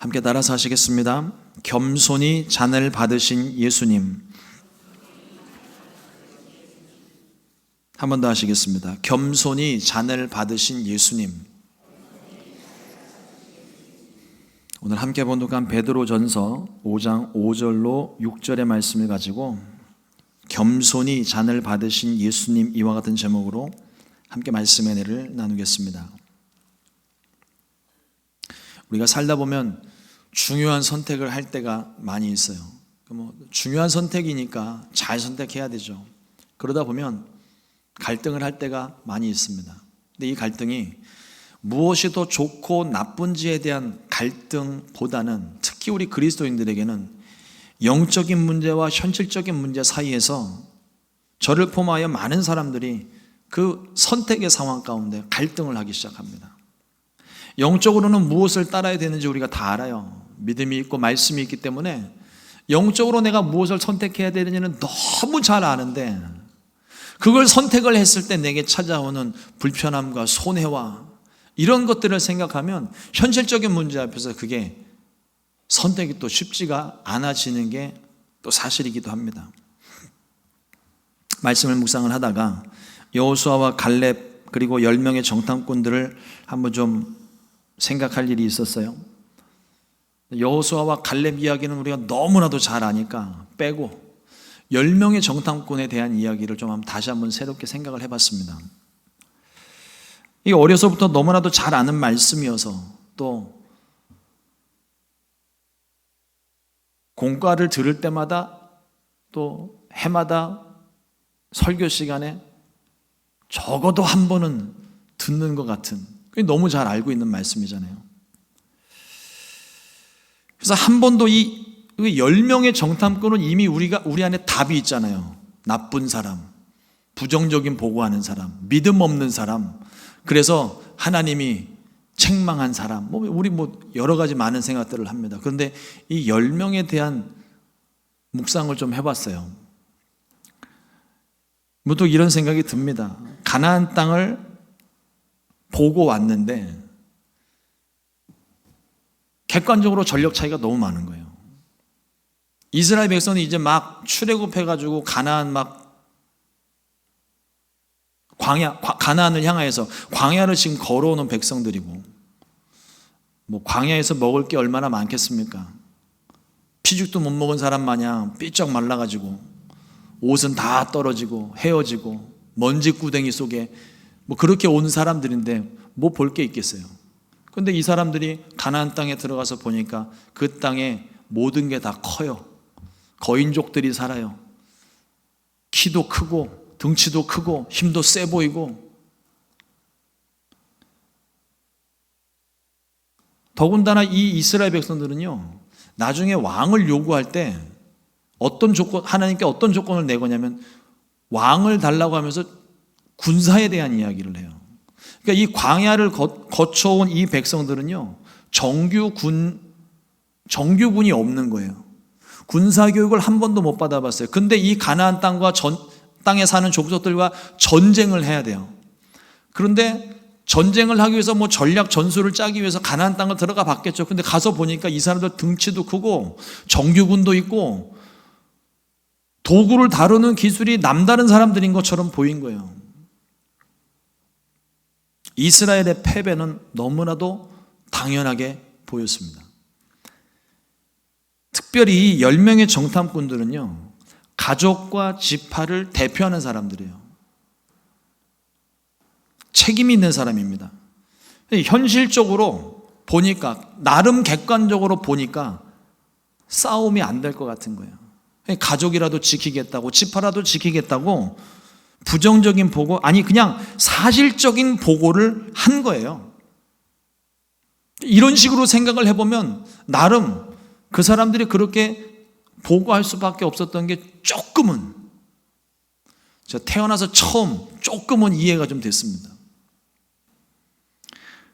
함께 따라서 하시겠습니다. 겸손히 잔을 받으신 예수님. 한 번 더 하시겠습니다. 겸손히 잔을 받으신 예수님. 오늘 함께 번독한 베드로전서 5장 5절로 6절의 말씀을 가지고 겸손히 잔을 받으신 예수님, 이와 같은 제목으로 함께 말씀의 은혜를 나누겠습니다. 우리가 살다 보면 중요한 선택을 할 때가 많이 있어요. 중요한 선택이니까 잘 선택해야 되죠. 그러다 보면 갈등을 할 때가 많이 있습니다. 근데 이 갈등이 무엇이 더 좋고 나쁜지에 대한 갈등보다는, 특히 우리 그리스도인들에게는 영적인 문제와 현실적인 문제 사이에서 저를 포함하여 많은 사람들이 그 선택의 상황 가운데 갈등을 하기 시작합니다. 영적으로는 무엇을 따라야 되는지 우리가 다 알아요. 믿음이 있고 말씀이 있기 때문에 영적으로 내가 무엇을 선택해야 되는지는 너무 잘 아는데, 그걸 선택을 했을 때 내게 찾아오는 불편함과 손해와 이런 것들을 생각하면 현실적인 문제 앞에서 그게 선택이 또 쉽지가 않아지는 게 또 사실이기도 합니다. 말씀을 묵상을 하다가 여호수아와 갈렙 그리고 10명의 정탐꾼들을 한번 좀 생각할 일이 있었어요. 여호수아와 갈렙 이야기는 우리가 너무나도 잘 아니까 빼고 10명의 정탐꾼에 대한 이야기를 좀 다시 한번 새롭게 생각을 해봤습니다. 이게 어려서부터 너무나도 잘 아는 말씀이어서, 또 공과를 들을 때마다 또 해마다 설교 시간에 적어도 한 번은 듣는 것 같은, 너무 잘 알고 있는 말씀이잖아요. 그래서 한 번도 이 10명의 정탐꾼은 이미 우리 안에 답이 있잖아요. 나쁜 사람, 부정적인 보고하는 사람, 믿음 없는 사람, 그래서 하나님이 책망한 사람, 우리 여러 가지 많은 생각들을 합니다. 그런데 이 10명에 대한 묵상을 좀 해봤어요. 문득 이런 생각이 듭니다. 가나안 땅을 보고 왔는데 객관적으로 전력 차이가 너무 많은 거예요. 이스라엘 백성이 이제 막 출애굽해가지고 가나안 가나안을 향하여서 광야를 지금 걸어오는 백성들이고, 광야에서 먹을 게 얼마나 많겠습니까? 피죽도 못 먹은 사람 마냥 삐쩍 말라가지고 옷은 다 떨어지고 헤어지고 먼지구덩이 속에 그렇게 온 사람들인데 뭐 볼 게 있겠어요. 그런데 이 사람들이 가나안 땅에 들어가서 보니까 그 땅에 모든 게 다 커요. 거인족들이 살아요. 키도 크고 등치도 크고 힘도 세 보이고, 더군다나 이 이스라엘 백성들은요, 나중에 왕을 요구할 때 하나님께 어떤 조건을 내거냐면 왕을 달라고 하면서 군사에 대한 이야기를 해요. 그러니까 이 광야를 거쳐온 이 백성들은요, 정규군이 없는 거예요. 군사교육을 한 번도 못 받아봤어요. 근데 이 가나안 땅에 사는 족속들과 전쟁을 해야 돼요. 그런데 전쟁을 하기 위해서 전략 전술을 짜기 위해서 가나안 땅을 들어가 봤겠죠. 근데 가서 보니까 이 사람들 등치도 크고 정규군도 있고 도구를 다루는 기술이 남다른 사람들인 것처럼 보인 거예요. 이스라엘의 패배는 너무나도 당연하게 보였습니다. 특별히 이 10명의 정탐꾼들은요, 가족과 지파를 대표하는 사람들이에요. 책임이 있는 사람입니다. 현실적으로 보니까, 나름 객관적으로 보니까 싸움이 안 될 것 같은 거예요. 가족이라도 지키겠다고, 지파라도 지키겠다고 부정적인 보고, 그냥 사실적인 보고를 한 거예요. 이런 식으로 생각을 해보면 나름 그 사람들이 그렇게 보고할 수밖에 없었던 게 조금은, 제가 태어나서 처음 조금은 이해가 좀 됐습니다.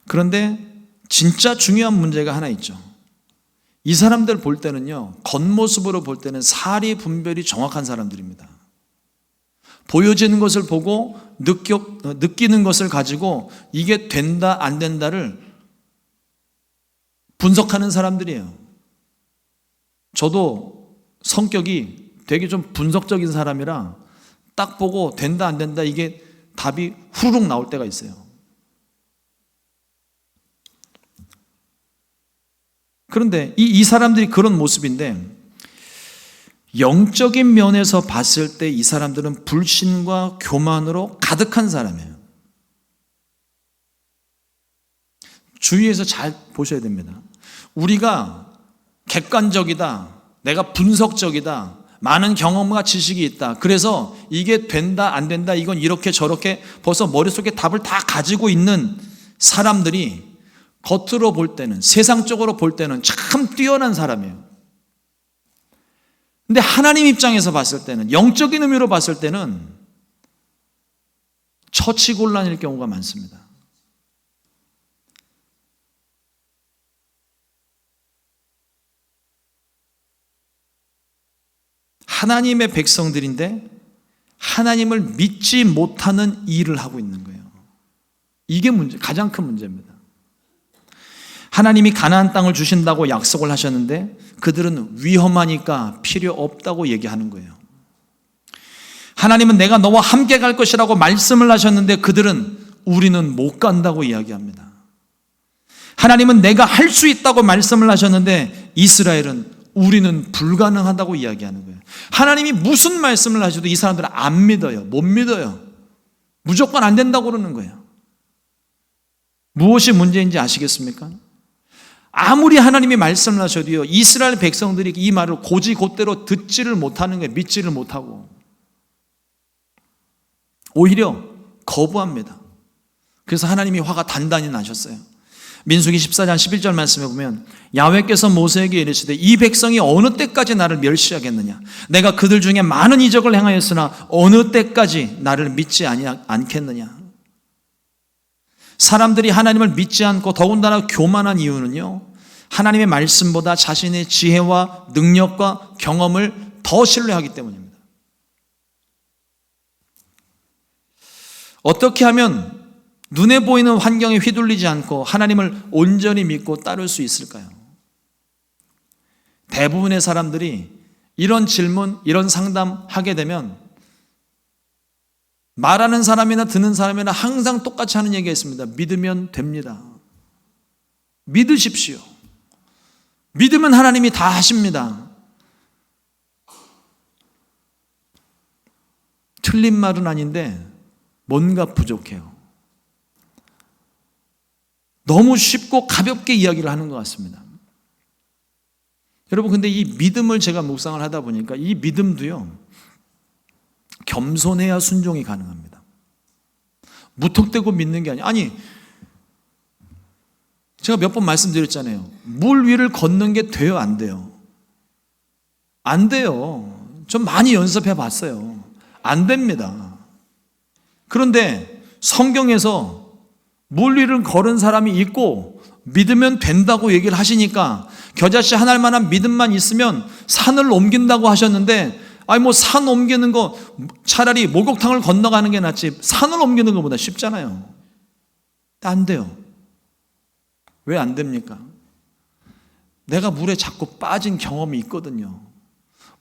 그런데 진짜 중요한 문제가 하나 있죠. 이 사람들 볼 때는요, 겉모습으로 볼 때는 사리 분별이 정확한 사람들입니다. 보여지는 것을 보고 느끼는 것을 가지고 이게 된다 안 된다를 분석하는 사람들이에요. 저도 성격이 되게 좀 분석적인 사람이라 딱 보고 된다 안 된다 이게 답이 후루룩 나올 때가 있어요. 그런데 이 사람들이 그런 모습인데 영적인 면에서 봤을 때 이 사람들은 불신과 교만으로 가득한 사람이에요. 주위에서 잘 보셔야 됩니다. 우리가 객관적이다, 내가 분석적이다, 많은 경험과 지식이 있다, 그래서 이게 된다 안 된다 이건 이렇게 저렇게 벌써 머릿속에 답을 다 가지고 있는 사람들이 겉으로 볼 때는, 세상적으로 볼 때는 참 뛰어난 사람이에요. 근데 하나님 입장에서 봤을 때는, 영적인 의미로 봤을 때는 처치곤란일 경우가 많습니다. 하나님의 백성들인데 하나님을 믿지 못하는 일을 하고 있는 거예요. 이게 가장 큰 문제입니다. 하나님이 가나안 땅을 주신다고 약속을 하셨는데 그들은 위험하니까 필요 없다고 얘기하는 거예요. 하나님은 내가 너와 함께 갈 것이라고 말씀을 하셨는데 그들은 우리는 못 간다고 이야기합니다. 하나님은 내가 할 수 있다고 말씀을 하셨는데 이스라엘은 우리는 불가능하다고 이야기하는 거예요. 하나님이 무슨 말씀을 하셔도 이 사람들은 안 믿어요. 못 믿어요. 무조건 안 된다고 그러는 거예요. 무엇이 문제인지 아시겠습니까? 아무리 하나님이 말씀을 하셔도요, 이스라엘 백성들이 이 말을 곧이곧대로 듣지를 못하는 거예요. 믿지를 못하고 오히려 거부합니다. 그래서 하나님이 화가 단단히 나셨어요. 민수기 14장 11절 말씀에 보면 야훼께서 모세에게 이르시되 이 백성이 어느 때까지 나를 멸시하겠느냐, 내가 그들 중에 많은 이적을 행하였으나 어느 때까지 나를 믿지 않겠느냐. 사람들이 하나님을 믿지 않고 더군다나 교만한 이유는요, 하나님의 말씀보다 자신의 지혜와 능력과 경험을 더 신뢰하기 때문입니다. 어떻게 하면 눈에 보이는 환경에 휘둘리지 않고 하나님을 온전히 믿고 따를 수 있을까요? 대부분의 사람들이 이런 질문, 이런 상담 하게 되면 말하는 사람이나 듣는 사람이나 항상 똑같이 하는 얘기가 있습니다. 믿으면 됩니다. 믿으십시오. 믿으면 하나님이 다 하십니다. 틀린 말은 아닌데 뭔가 부족해요. 너무 쉽고 가볍게 이야기를 하는 것 같습니다. 여러분, 근데 이 믿음을 제가 묵상을 하다 보니까 이 믿음도요, 겸손해야 순종이 가능합니다. 무턱대고 믿는 게 아니, 제가 몇 번 말씀드렸잖아요. 물 위를 걷는 게 돼요, 안 돼요? 안 돼요. 좀 많이 연습해 봤어요. 안 됩니다. 그런데 성경에서 물 위를 걸은 사람이 있고 믿으면 된다고 얘기를 하시니까 겨자씨 한 알만한 믿음만 있으면 산을 옮긴다고 하셨는데, 산 옮기는 거 차라리 목욕탕을 건너가는 게 낫지 산을 옮기는 것보다 쉽잖아요. 안 돼요. 왜 안 됩니까? 내가 물에 자꾸 빠진 경험이 있거든요.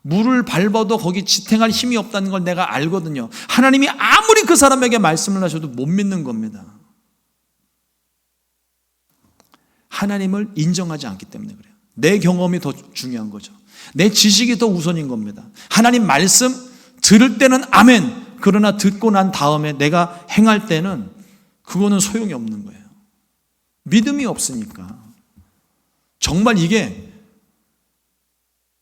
물을 밟아도 거기 지탱할 힘이 없다는 걸 내가 알거든요. 하나님이 아무리 그 사람에게 말씀을 하셔도 못 믿는 겁니다. 하나님을 인정하지 않기 때문에 그래요. 내 경험이 더 중요한 거죠. 내 지식이 더 우선인 겁니다. 하나님 말씀 들을 때는 아멘. 그러나 듣고 난 다음에 내가 행할 때는 그거는 소용이 없는 거예요. 믿음이 없으니까. 정말 이게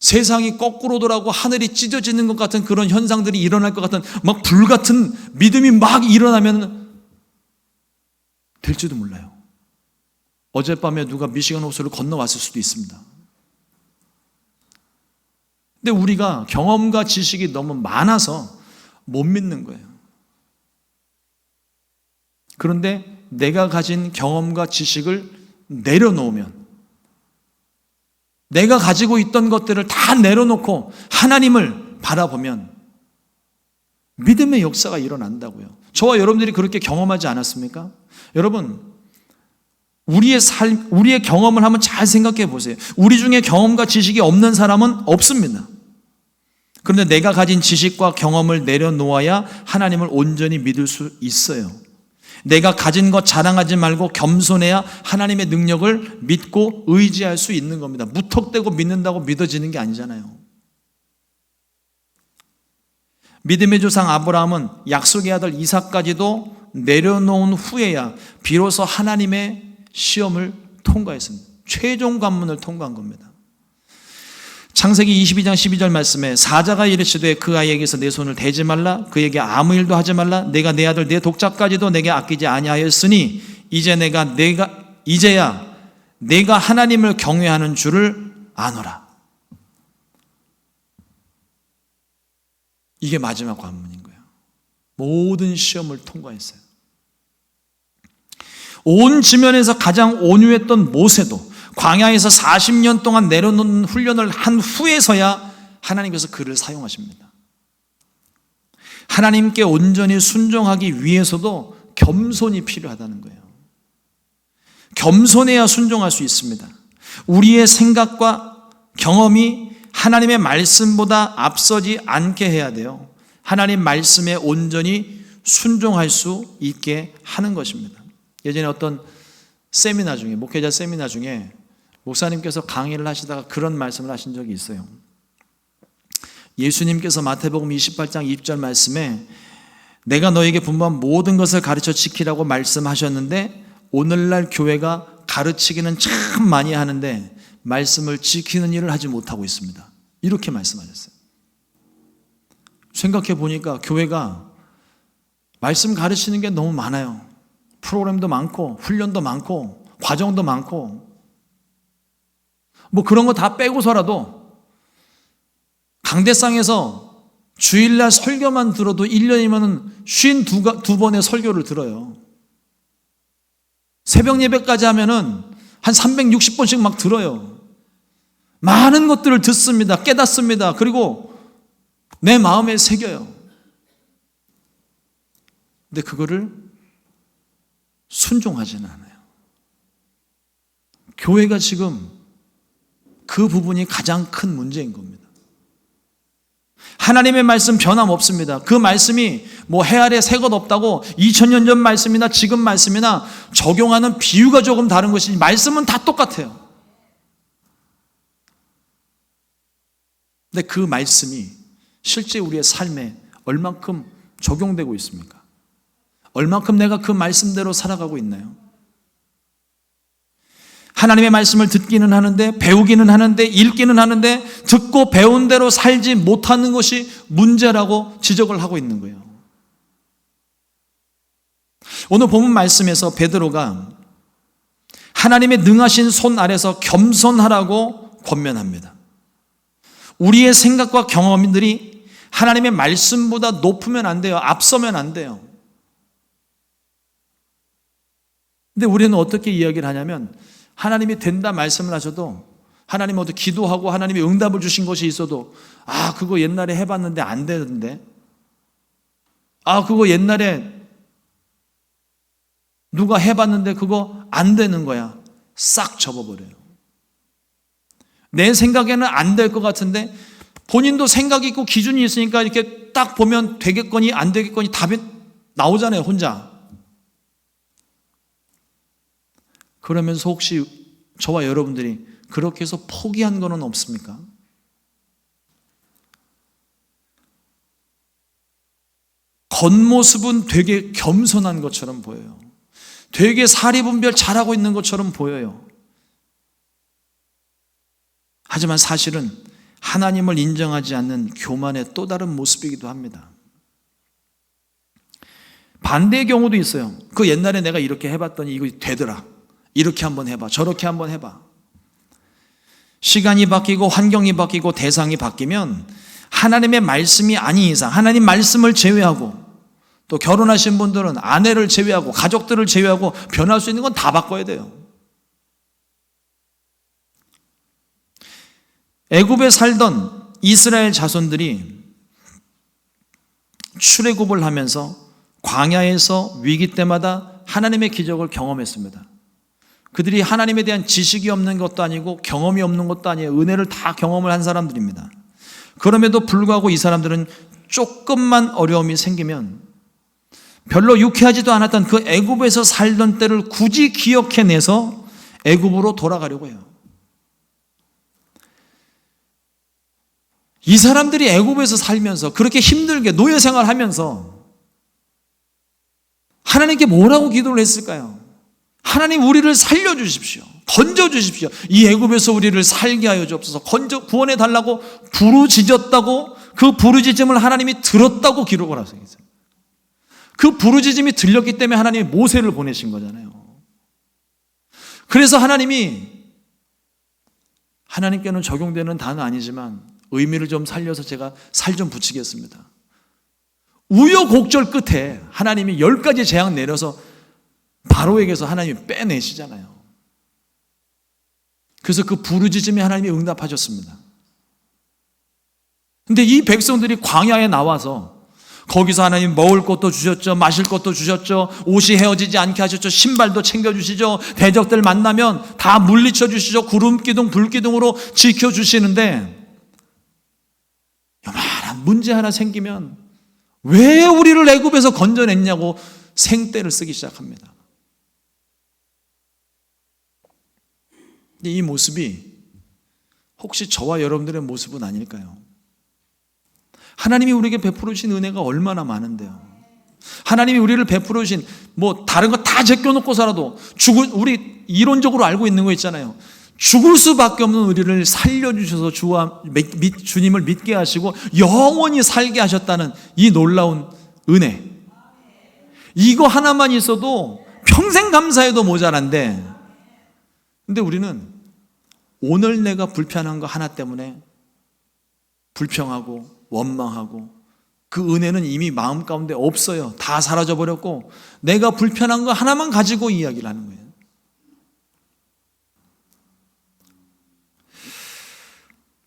세상이 거꾸로 돌아가고 하늘이 찢어지는 것 같은 그런 현상들이 일어날 것 같은 막 불같은 믿음이 막 일어나면 될지도 몰라요. 어젯밤에 누가 미시간 호수를 건너왔을 수도 있습니다. 근데 우리가 경험과 지식이 너무 많아서 못 믿는 거예요. 그런데 내가 가진 경험과 지식을 내려놓으면, 내가 가지고 있던 것들을 다 내려놓고 하나님을 바라보면 믿음의 역사가 일어난다고요. 저와 여러분들이 그렇게 경험하지 않았습니까? 여러분, 우리의 경험을 한번 잘 생각해 보세요. 우리 중에 경험과 지식이 없는 사람은 없습니다. 그런데 내가 가진 지식과 경험을 내려놓아야 하나님을 온전히 믿을 수 있어요. 내가 가진 것 자랑하지 말고 겸손해야 하나님의 능력을 믿고 의지할 수 있는 겁니다. 무턱대고 믿는다고 믿어지는 게 아니잖아요. 믿음의 조상 아브라함은 약속의 아들 이삭까지도 내려놓은 후에야 비로소 하나님의 시험을 통과했습니다. 최종 관문을 통과한 겁니다. 창세기 22장 12절 말씀에 사자가 이르시되 그 아이에게서 내 손을 대지 말라, 그에게 아무 일도 하지 말라. 내가 내 아들 내 독자까지도 내게 아끼지 아니하였으니 이제야 내가 하나님을 경외하는 줄을 아노라. 이게 마지막 관문인 거예요. 모든 시험을 통과했어요. 온 지면에서 가장 온유했던 모세도 광야에서 40년 동안 내려놓는 훈련을 한 후에서야 하나님께서 그를 사용하십니다. 하나님께 온전히 순종하기 위해서도 겸손이 필요하다는 거예요. 겸손해야 순종할 수 있습니다. 우리의 생각과 경험이 하나님의 말씀보다 앞서지 않게 해야 돼요. 하나님 말씀에 온전히 순종할 수 있게 하는 것입니다. 예전에 어떤 세미나 중에, 목회자 세미나 중에 목사님께서 강의를 하시다가 그런 말씀을 하신 적이 있어요. 예수님께서 마태복음 28장 2절 말씀에 내가 너에게 분부한 모든 것을 가르쳐 지키라고 말씀하셨는데 오늘날 교회가 가르치기는 참 많이 하는데 말씀을 지키는 일을 하지 못하고 있습니다. 이렇게 말씀하셨어요. 생각해 보니까 교회가 말씀 가르치는 게 너무 많아요. 프로그램도 많고 훈련도 많고 과정도 많고 뭐 그런 거 다 빼고서라도 강대상에서 주일날 설교만 들어도 1년이면 52번의 설교를 들어요. 새벽 예배까지 하면은 한 360번씩 막 들어요. 많은 것들을 듣습니다. 깨닫습니다. 그리고 내 마음에 새겨요. 근데 그거를 순종하지는 않아요. 교회가 지금 그 부분이 가장 큰 문제인 겁니다. 하나님의 말씀 변함없습니다. 그 말씀이 뭐 해 아래 새 것 없다고 2000년 전 말씀이나 지금 말씀이나 적용하는 비유가 조금 다른 것이지 말씀은 다 똑같아요. 근데 그 말씀이 실제 우리의 삶에 얼만큼 적용되고 있습니까? 얼만큼 내가 그 말씀대로 살아가고 있나요? 하나님의 말씀을 듣기는 하는데 배우기는 하는데 읽기는 하는데 듣고 배운 대로 살지 못하는 것이 문제라고 지적을 하고 있는 거예요. 오늘 본문 말씀에서 베드로가 하나님의 능하신 손 아래서 겸손하라고 권면합니다. 우리의 생각과 경험들이 하나님의 말씀보다 높으면 안 돼요. 앞서면 안 돼요. 근데 우리는 어떻게 이야기를 하냐면 하나님이 된다 말씀을 하셔도 하나님 어디 기도하고 하나님이 응답을 주신 것이 있어도 그거 옛날에 해봤는데 안 되는데 그거 옛날에 누가 해봤는데 그거 안 되는 거야. 싹 접어버려요. 내 생각에는 안 될 것 같은데 본인도 생각이 있고 기준이 있으니까 이렇게 딱 보면 되겠거니 안 되겠거니 답이 나오잖아요. 혼자. 그러면서 혹시 저와 여러분들이 그렇게 해서 포기한 거는 없습니까? 겉모습은 되게 겸손한 것처럼 보여요. 되게 사리분별 잘하고 있는 것처럼 보여요. 하지만 사실은 하나님을 인정하지 않는 교만의 또 다른 모습이기도 합니다. 반대의 경우도 있어요. 그 옛날에 내가 이렇게 해봤더니 이거 되더라. 이렇게 한번 해봐. 저렇게 한번 해봐. 시간이 바뀌고 환경이 바뀌고 대상이 바뀌면 하나님의 말씀이 아닌 이상 하나님 말씀을 제외하고 또 결혼하신 분들은 아내를 제외하고 가족들을 제외하고 변할 수 있는 건 다 바꿔야 돼요. 애굽에 살던 이스라엘 자손들이 출애굽을 하면서 광야에서 위기 때마다 하나님의 기적을 경험했습니다. 그들이 하나님에 대한 지식이 없는 것도 아니고 경험이 없는 것도 아니에요. 은혜를 다 경험을 한 사람들입니다. 그럼에도 불구하고 이 사람들은 조금만 어려움이 생기면 별로 유쾌하지도 않았던 그 애굽에서 살던 때를 굳이 기억해내서 애굽으로 돌아가려고 해요. 이 사람들이 애굽에서 살면서 그렇게 힘들게 노예 생활하면서 하나님께 뭐라고 기도를 했을까요? 하나님, 우리를 살려주십시오. 건져주십시오. 이 애굽에서 우리를 살게 하여 주옵소서. 구원해 달라고 부르짖었다고, 그 부르짖음을 하나님이 들었다고 기록을 하세요. 그 부르짖음이 들렸기 때문에 하나님이 모세를 보내신 거잖아요. 그래서 하나님께는 적용되는 단어 아니지만 의미를 좀 살려서 제가 살 좀 붙이겠습니다. 우여곡절 끝에 하나님이 10가지 재앙 내려서 바로에게서 하나님이 빼내시잖아요. 그래서 그 부르짖음에 하나님이 응답하셨습니다. 근데 이 백성들이 광야에 나와서 거기서 하나님 먹을 것도 주셨죠, 마실 것도 주셨죠, 옷이 헤어지지 않게 하셨죠, 신발도 챙겨주시죠, 대적들 만나면 다 물리쳐 주시죠, 구름기둥 불기둥으로 지켜주시는데 요만한 문제 하나 생기면 왜 우리를 애굽에서 건져냈냐고 생떼를 쓰기 시작합니다. 이 모습이 혹시 저와 여러분들의 모습은 아닐까요? 하나님이 우리에게 베풀어 주신 은혜가 얼마나 많은데요. 하나님이 우리를 베풀어 주신 다른 거 다 제껴놓고서라도 우리 이론적으로 알고 있는 거 있잖아요. 죽을 수밖에 없는 우리를 살려주셔서 주님을 믿게 하시고 영원히 살게 하셨다는 이 놀라운 은혜, 이거 하나만 있어도 평생 감사해도 모자란데, 근데 우리는 오늘 내가 불편한 거 하나 때문에 불평하고 원망하고, 그 은혜는 이미 마음 가운데 없어요. 다 사라져버렸고 내가 불편한 거 하나만 가지고 이야기를 하는 거예요.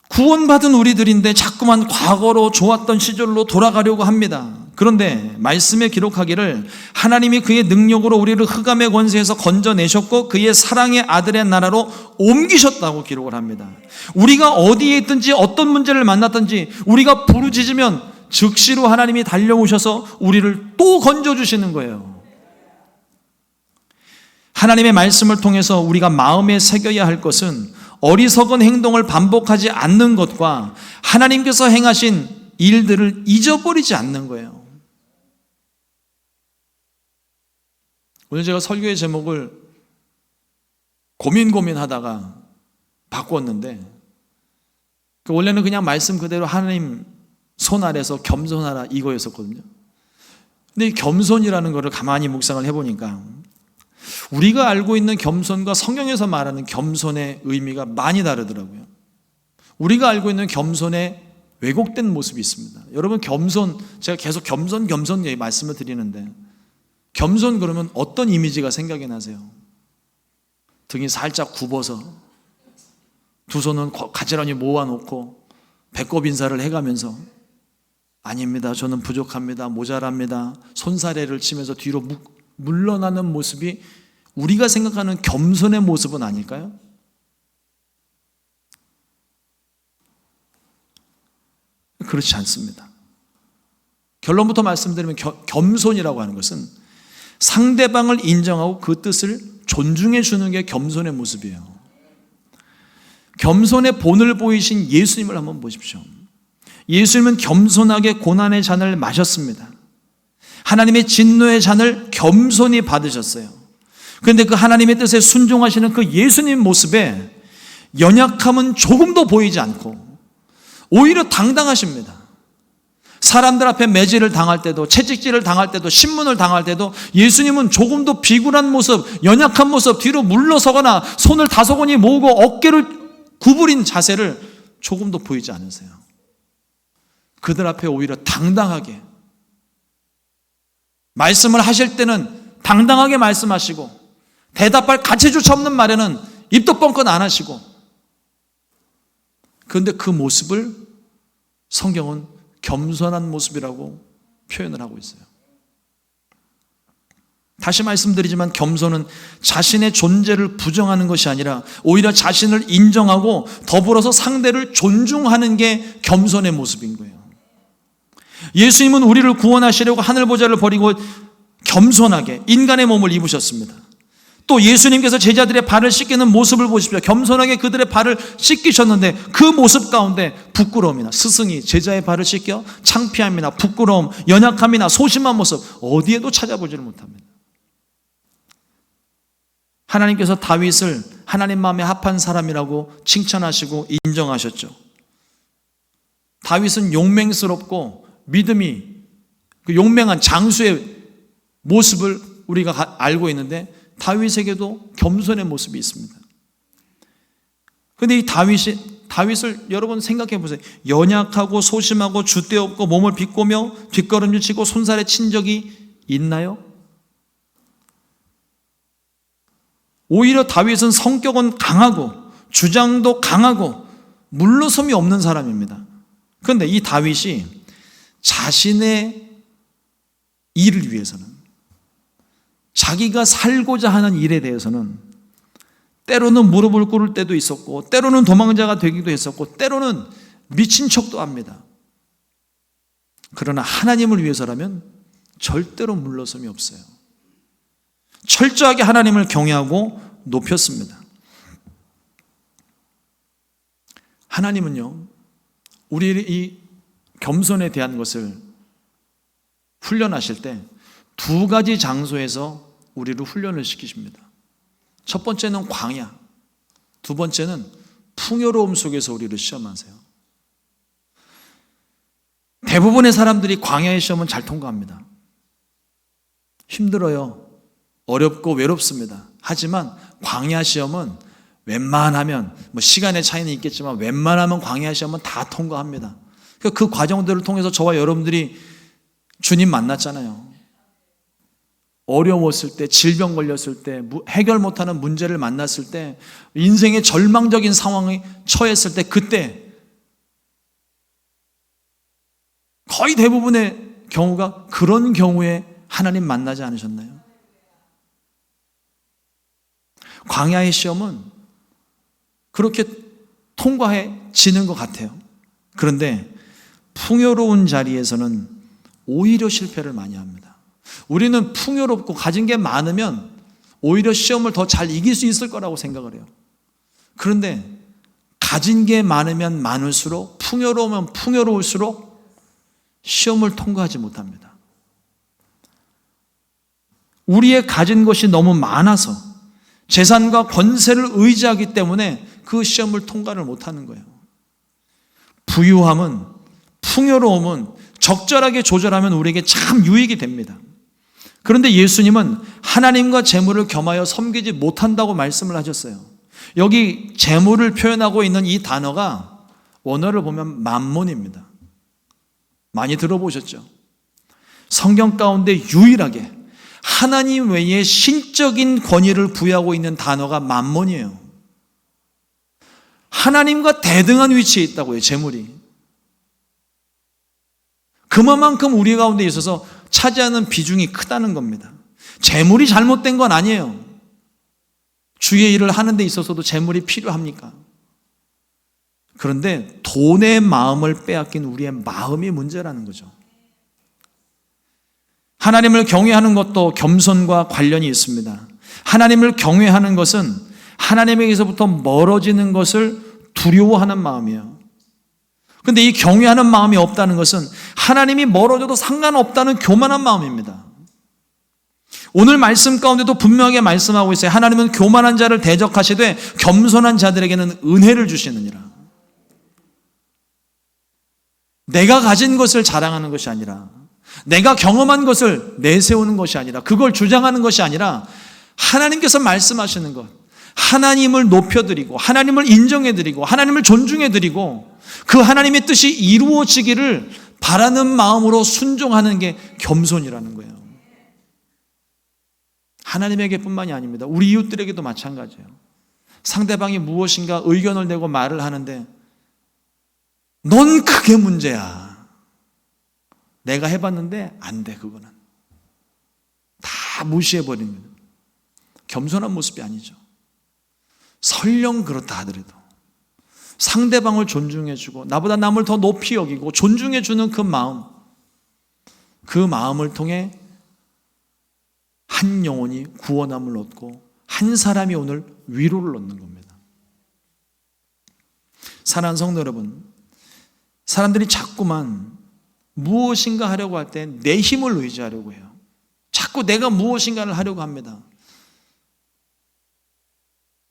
구원받은 우리들인데 자꾸만 과거로 좋았던 시절로 돌아가려고 합니다. 그런데 말씀에 기록하기를 하나님이 그의 능력으로 우리를 흑암의 권세에서 건져내셨고 그의 사랑의 아들의 나라로 옮기셨다고 기록을 합니다. 우리가 어디에 있든지 어떤 문제를 만났든지 우리가 부르짖으면 즉시로 하나님이 달려오셔서 우리를 또 건져주시는 거예요. 하나님의 말씀을 통해서 우리가 마음에 새겨야 할 것은 어리석은 행동을 반복하지 않는 것과 하나님께서 행하신 일들을 잊어버리지 않는 거예요. 오늘 제가 설교의 제목을 고민하다가 바꿨는데, 원래는 그냥 말씀 그대로 하나님 손 아래서 겸손하라 이거였었거든요. 근데 이 겸손이라는 거를 가만히 묵상을 해보니까 우리가 알고 있는 겸손과 성경에서 말하는 겸손의 의미가 많이 다르더라고요. 우리가 알고 있는 겸손의 왜곡된 모습이 있습니다. 여러분, 제가 계속 겸손 말씀을 드리는데, 겸손 그러면 어떤 이미지가 생각이 나세요? 등이 살짝 굽어서 두 손은 가지런히 모아놓고 배꼽 인사를 해가면서, 아닙니다, 저는 부족합니다, 모자랍니다, 손사래를 치면서 뒤로 물러나는 모습이 우리가 생각하는 겸손의 모습은 아닐까요? 그렇지 않습니다. 결론부터 말씀드리면 겸손이라고 하는 것은 상대방을 인정하고 그 뜻을 존중해 주는 게 겸손의 모습이에요. 겸손의 본을 보이신 예수님을 한번 보십시오. 예수님은 겸손하게 고난의 잔을 마셨습니다. 하나님의 진노의 잔을 겸손히 받으셨어요. 그런데 그 하나님의 뜻에 순종하시는 그 예수님 모습에 연약함은 조금도 보이지 않고 오히려 당당하십니다. 사람들 앞에 매질을 당할 때도, 채찍질을 당할 때도, 신문을 당할 때도 예수님은 조금도 비굴한 모습, 연약한 모습, 뒤로 물러서거나 손을 다소곳이 모으고 어깨를 구부린 자세를 조금도 보이지 않으세요. 그들 앞에 오히려 당당하게 말씀을 하실 때는 당당하게 말씀하시고, 대답할 가치조차 없는 말에는 입도 뻥끗 안 하시고, 그런데 그 모습을 성경은 겸손한 모습이라고 표현을 하고 있어요. 다시 말씀드리지만 겸손은 자신의 존재를 부정하는 것이 아니라 오히려 자신을 인정하고 더불어서 상대를 존중하는 게 겸손의 모습인 거예요. 예수님은 우리를 구원하시려고 하늘보좌를 버리고 겸손하게 인간의 몸을 입으셨습니다. 또 예수님께서 제자들의 발을 씻기는 모습을 보십시오. 겸손하게 그들의 발을 씻기셨는데 그 모습 가운데 부끄러움이나 스승이 제자의 발을 씻겨 창피함이나 부끄러움, 연약함이나 소심한 모습 어디에도 찾아보지를 못합니다. 하나님께서 다윗을 하나님 마음에 합한 사람이라고 칭찬하시고 인정하셨죠. 다윗은 용맹스럽고 믿음이 그 용맹한 장수의 모습을 우리가 알고 있는데 다윗에게도 겸손의 모습이 있습니다. 그런데 이 다윗을 여러분 생각해 보세요. 연약하고 소심하고 줏대없고 몸을 비꼬며 뒷걸음질 치고 손살에 친 적이 있나요? 오히려 다윗은 성격은 강하고 주장도 강하고 물러섬이 없는 사람입니다. 그런데 이 다윗이 자신의 일을 위해서는, 자기가 살고자 하는 일에 대해서는 때로는 무릎을 꿇을 때도 있었고 때로는 도망자가 되기도 했었고 때로는 미친 척도 합니다. 그러나 하나님을 위해서라면 절대로 물러섬이 없어요. 철저하게 하나님을 경외하고 높였습니다. 하나님은요, 우리 이 겸손에 대한 것을 훈련하실 때 두 가지 장소에서 우리를 훈련을 시키십니다. 첫 번째는 광야, 두 번째는 풍요로움 속에서 우리를 시험하세요. 대부분의 사람들이 광야의 시험은 잘 통과합니다. 힘들어요. 어렵고 외롭습니다. 하지만 광야 시험은 웬만하면 시간의 차이는 있겠지만 웬만하면 광야 시험은 다 통과합니다. 그 과정들을 통해서 저와 여러분들이 주님 만났잖아요. 어려웠을 때, 질병 걸렸을 때, 해결 못하는 문제를 만났을 때, 인생의 절망적인 상황에 처했을 때, 그때 거의 대부분의 경우가 그런 경우에 하나님 만나지 않으셨나요? 광야의 시험은 그렇게 통과해지는 것 같아요. 그런데 풍요로운 자리에서는 오히려 실패를 많이 합니다. 우리는 풍요롭고 가진 게 많으면 오히려 시험을 더 잘 이길 수 있을 거라고 생각을 해요. 그런데 가진 게 많으면 많을수록, 풍요로우면 풍요로울수록 시험을 통과하지 못합니다. 우리의 가진 것이 너무 많아서 재산과 권세를 의지하기 때문에 그 시험을 통과를 못하는 거예요. 부유함은, 풍요로움은 적절하게 조절하면 우리에게 참 유익이 됩니다. 그런데 예수님은 하나님과 재물을 겸하여 섬기지 못한다고 말씀을 하셨어요. 여기 재물을 표현하고 있는 이 단어가 원어를 보면 맘몬입니다. 많이 들어보셨죠? 성경 가운데 유일하게 하나님 외에 신적인 권위를 부여하고 있는 단어가 맘몬이에요. 하나님과 대등한 위치에 있다고요, 재물이. 그만큼 우리 가운데 있어서 차지하는 비중이 크다는 겁니다. 재물이 잘못된 건 아니에요. 주의 일을 하는 데 있어서도 재물이 필요합니까? 그런데 돈의 마음을 빼앗긴 우리의 마음이 문제라는 거죠. 하나님을 경외하는 것도 겸손과 관련이 있습니다. 하나님을 경외하는 것은 하나님에게서부터 멀어지는 것을 두려워하는 마음이에요. 그런데 이 경외하는 마음이 없다는 것은 하나님이 멀어져도 상관없다는 교만한 마음입니다. 오늘 말씀 가운데도 분명하게 말씀하고 있어요. 하나님은 교만한 자를 대적하시되 겸손한 자들에게는 은혜를 주시느니라. 내가 가진 것을 자랑하는 것이 아니라, 내가 경험한 것을 내세우는 것이 아니라, 그걸 주장하는 것이 아니라 하나님께서 말씀하시는 것, 하나님을 높여드리고 하나님을 인정해드리고 하나님을 존중해드리고 그 하나님의 뜻이 이루어지기를 바라는 마음으로 순종하는 게 겸손이라는 거예요. 하나님에게 뿐만이 아닙니다. 우리 이웃들에게도 마찬가지예요. 상대방이 무엇인가 의견을 내고 말을 하는데 넌 그게 문제야. 내가 해봤는데 안 돼, 그거는. 다 다 무시해버리는 거예요. 겸손한 모습이 아니죠. 설령 그렇다 하더라도 상대방을 존중해주고 나보다 남을 더 높이 여기고 존중해주는 그 마음을 통해 한 영혼이 구원함을 얻고 한 사람이 오늘 위로를 얻는 겁니다. 사랑하는 성도 여러분, 사람들이 자꾸만 무엇인가 하려고 할 때 내 힘을 의지하려고 해요. 자꾸 내가 무엇인가를 하려고 합니다.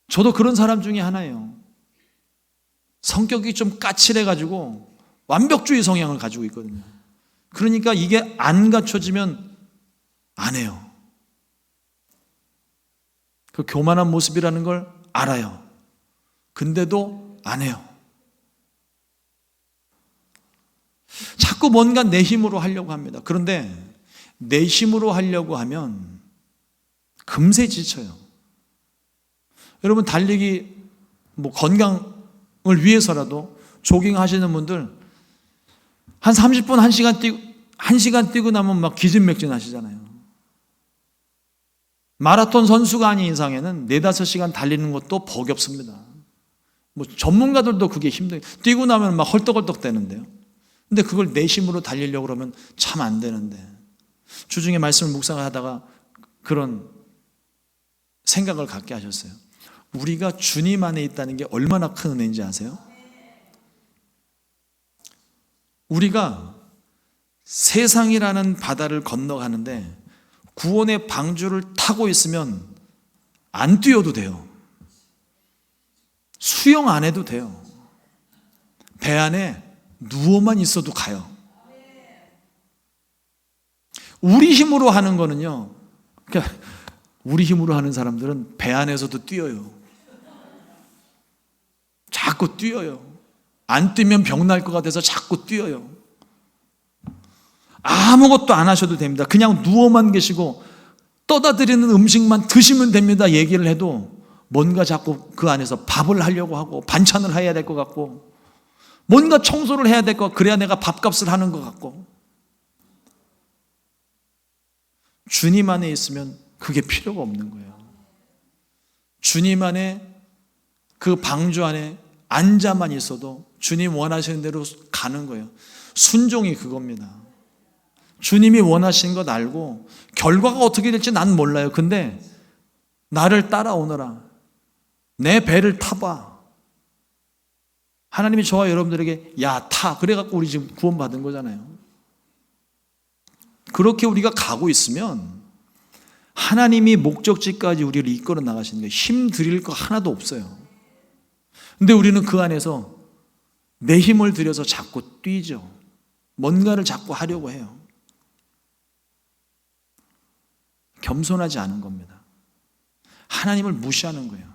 저도 그런 사람 중에 하나예요. 성격이 좀 까칠해가지고 완벽주의 성향을 가지고 있거든요. 그러니까 이게 안 갖춰지면 안 해요. 그 교만한 모습이라는 걸 알아요. 근데도 안 해요. 자꾸 뭔가 내 힘으로 하려고 합니다. 그런데 내 힘으로 하려고 하면 금세 지쳐요. 여러분 달리기 건강을 위해서라도 조깅 하시는 분들 한 30분 1시간 뛰고 나면 막 기진맥진 하시잖아요. 마라톤 선수가 아닌 이상에는 4-5시간 달리는 것도 벅이 없습니다. 전문가들도 그게 힘들어요. 뛰고 나면 막 헐떡헐떡 되는데요. 근데 그걸 내심으로 달리려고 그러면 참 안 되는데, 주중에 말씀을 묵상하다가 그런 생각을 갖게 하셨어요. 우리가 주님 안에 있다는 게 얼마나 큰 은혜인지 아세요? 우리가 세상이라는 바다를 건너가는데 구원의 방주를 타고 있으면 안 뛰어도 돼요. 수영 안 해도 돼요. 배 안에 누워만 있어도 가요. 우리 힘으로 하는 거는요, 그러니까 우리 힘으로 하는 사람들은 배 안에서도 뛰어요. 자꾸 뛰어요. 안 뛰면 병 날 것 같아서 자꾸 뛰어요. 아무것도 안 하셔도 됩니다. 그냥 누워만 계시고 떠다 드리는 음식만 드시면 됩니다. 얘기를 해도 뭔가 자꾸 그 안에서 밥을 하려고 하고 반찬을 해야 될 것 같고 뭔가 청소를 해야 될 것 같고 그래야 내가 밥값을 하는 것 같고. 주님 안에 있으면 그게 필요가 없는 거예요. 주님 안에 그 방주 안에 앉아만 있어도 주님 원하시는 대로 가는 거예요. 순종이 그겁니다. 주님이 원하시는 것 알고 결과가 어떻게 될지 난 몰라요. 근데 나를 따라오너라. 내 배를 타봐. 하나님이 저와 여러분들에게 야, 타. 그래갖고 우리 지금 구원받은 거잖아요. 그렇게 우리가 가고 있으면 하나님이 목적지까지 우리를 이끌어 나가시는 거예요. 힘 들일 거 하나도 없어요. 근데 우리는 그 안에서 내 힘을 들여서 자꾸 뛰죠. 뭔가를 자꾸 하려고 해요. 겸손하지 않은 겁니다. 하나님을 무시하는 거예요.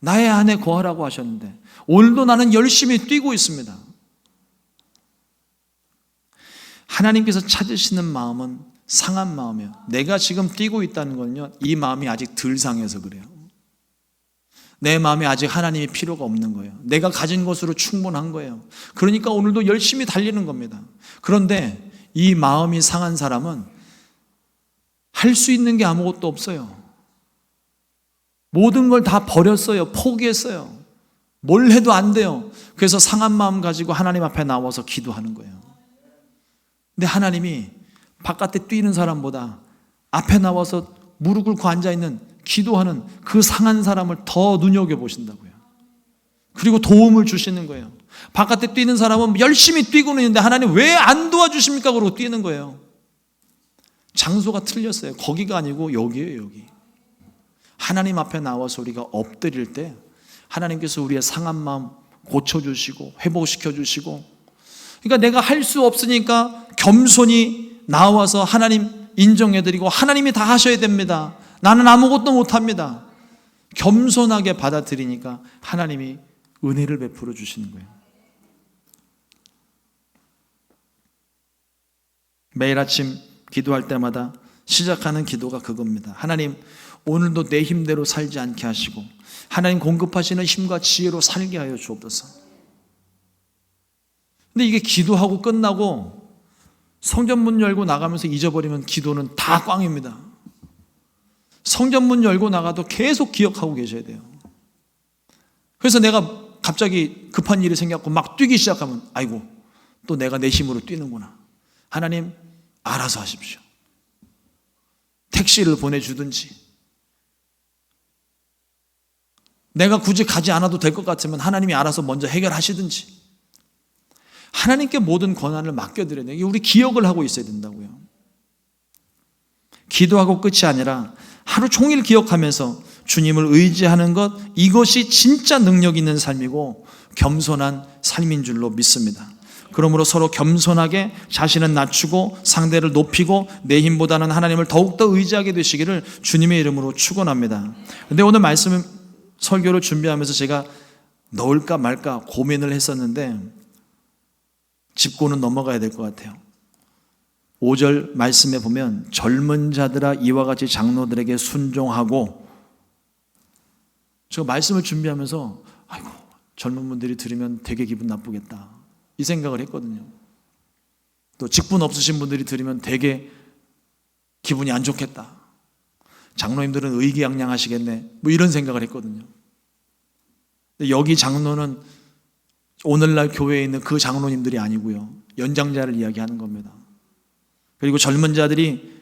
나의 안에 거하라고 하셨는데 오늘도 나는 열심히 뛰고 있습니다. 하나님께서 찾으시는 마음은 상한 마음이에요. 내가 지금 뛰고 있다는 건요, 이 마음이 아직 덜 상해서 그래요. 내 마음에 아직 하나님이 필요가 없는 거예요. 내가 가진 것으로 충분한 거예요. 그러니까 오늘도 열심히 달리는 겁니다. 그런데 이 마음이 상한 사람은 할 수 있는 게 아무것도 없어요. 모든 걸 다 버렸어요. 포기했어요. 뭘 해도 안 돼요. 그래서 상한 마음 가지고 하나님 앞에 나와서 기도하는 거예요. 근데 하나님이 바깥에 뛰는 사람보다 앞에 나와서 무릎 꿇고 앉아있는 기도하는 그 상한 사람을 더 눈여겨보신다고요. 그리고 도움을 주시는 거예요. 바깥에 뛰는 사람은 열심히 뛰고는 있는데 하나님 왜 안 도와주십니까? 그러고 뛰는 거예요. 장소가 틀렸어요. 거기가 아니고 여기예요, 여기. 하나님 앞에 나와서 우리가 엎드릴 때 하나님께서 우리의 상한 마음 고쳐주시고 회복시켜주시고, 그러니까 내가 할 수 없으니까 겸손히 나와서 하나님 인정해드리고 하나님이 다 하셔야 됩니다. 나는 아무것도 못합니다. 겸손하게 받아들이니까 하나님이 은혜를 베풀어 주시는 거예요. 매일 아침 기도할 때마다 시작하는 기도가 그겁니다. 하나님, 오늘도 내 힘대로 살지 않게 하시고 하나님 공급하시는 힘과 지혜로 살게 하여 주옵소서. 근데 이게 기도하고 끝나고 성전 문 열고 나가면서 잊어버리면 기도는 다 꽝입니다. 성전문 열고 나가도 계속 기억하고 계셔야 돼요. 그래서 내가 갑자기 급한 일이 생겼고 막 뛰기 시작하면 아이고 또 내가 내 힘으로 뛰는구나. 하나님 알아서 하십시오. 택시를 보내주든지, 내가 굳이 가지 않아도 될 것 같으면 하나님이 알아서 먼저 해결하시든지, 하나님께 모든 권한을 맡겨드려야 돼요. 우리 기억을 하고 있어야 된다고요. 기도하고 끝이 아니라 하루 종일 기억하면서 주님을 의지하는 것, 이것이 진짜 능력 있는 삶이고 겸손한 삶인 줄로 믿습니다. 그러므로 서로 겸손하게 자신은 낮추고 상대를 높이고 내 힘보다는 하나님을 더욱더 의지하게 되시기를 주님의 이름으로 축원합니다. 근데 오늘 말씀 설교를 준비하면서 제가 넣을까 말까 고민을 했었는데 짚고는 넘어가야 될 것 같아요. 5절 말씀에 보면 젊은 자들아 이와 같이 장로들에게 순종하고, 제가 말씀을 준비하면서 아이고 젊은 분들이 들으면 되게 기분 나쁘겠다 이 생각을 했거든요. 또 직분 없으신 분들이 들으면 되게 기분이 안 좋겠다, 장로님들은 의기양양하시겠네 뭐 이런 생각을 했거든요. 근데 여기 장로는 오늘날 교회에 있는 그 장로님들이 아니고요, 연장자를 이야기하는 겁니다. 그리고 젊은 자들이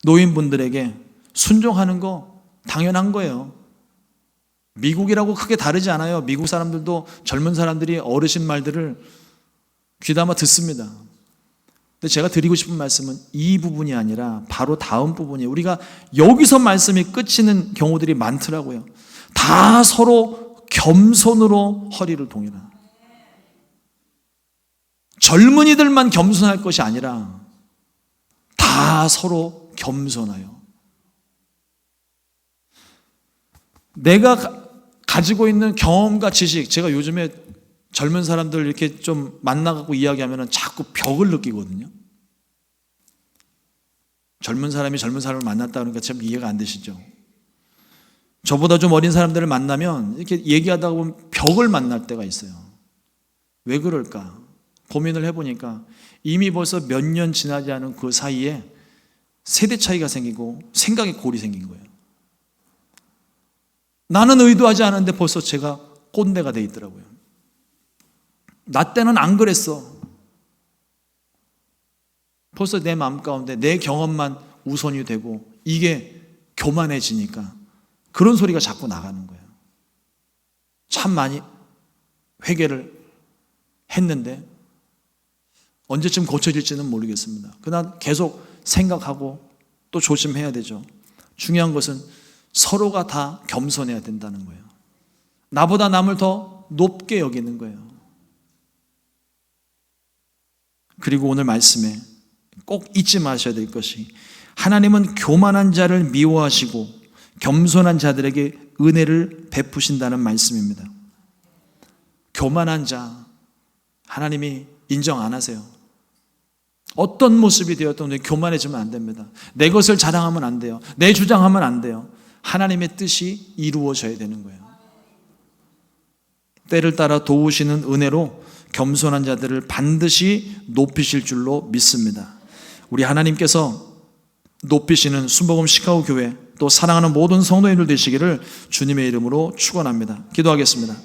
노인분들에게 순종하는 거 당연한 거예요. 미국이라고 크게 다르지 않아요. 미국 사람들도 젊은 사람들이 어르신 말들을 귀담아 듣습니다. 근데 제가 드리고 싶은 말씀은 이 부분이 아니라 바로 다음 부분이에요. 우리가 여기서 말씀이 끝이는 경우들이 많더라고요. 다 서로 겸손으로 허리를 동이라. 젊은이들만 겸손할 것이 아니라 다 서로 겸손하여. 내가 가지고 있는 경험과 지식, 제가 요즘에 젊은 사람들 이렇게 좀 만나갖고 이야기하면 자꾸 벽을 느끼거든요. 젊은 사람이 젊은 사람을 만났다 그러니까 참 이해가 안 되시죠? 저보다 좀 어린 사람들을 만나면 이렇게 얘기하다 보면 벽을 만날 때가 있어요. 왜 그럴까? 고민을 해보니까 이미 벌써 몇 년 지나지 않은 그 사이에 세대 차이가 생기고 생각의 골이 생긴 거예요. 나는 의도하지 않았는데 벌써 제가 꼰대가 돼 있더라고요. 나 때는 안 그랬어. 벌써 내 마음 가운데 내 경험만 우선이 되고 이게 교만해지니까 그런 소리가 자꾸 나가는 거예요. 참 많이 회개를 했는데 언제쯤 고쳐질지는 모르겠습니다. 그러나 계속 생각하고 또 조심해야 되죠. 중요한 것은 서로가 다 겸손해야 된다는 거예요. 나보다 남을 더 높게 여기는 거예요. 그리고 오늘 말씀에 꼭 잊지 마셔야 될 것이, 하나님은 교만한 자를 미워하시고 겸손한 자들에게 은혜를 베푸신다는 말씀입니다. 교만한 자 하나님이 인정 안 하세요. 어떤 모습이 되었든 교만해지면 안 됩니다. 내 것을 자랑하면 안 돼요. 내 주장하면 안 돼요. 하나님의 뜻이 이루어져야 되는 거예요. 때를 따라 도우시는 은혜로 겸손한 자들을 반드시 높이실 줄로 믿습니다. 우리 하나님께서 높이시는 순복음 시카고 교회, 또 사랑하는 모든 성도님들 되시기를 주님의 이름으로 축원합니다. 기도하겠습니다.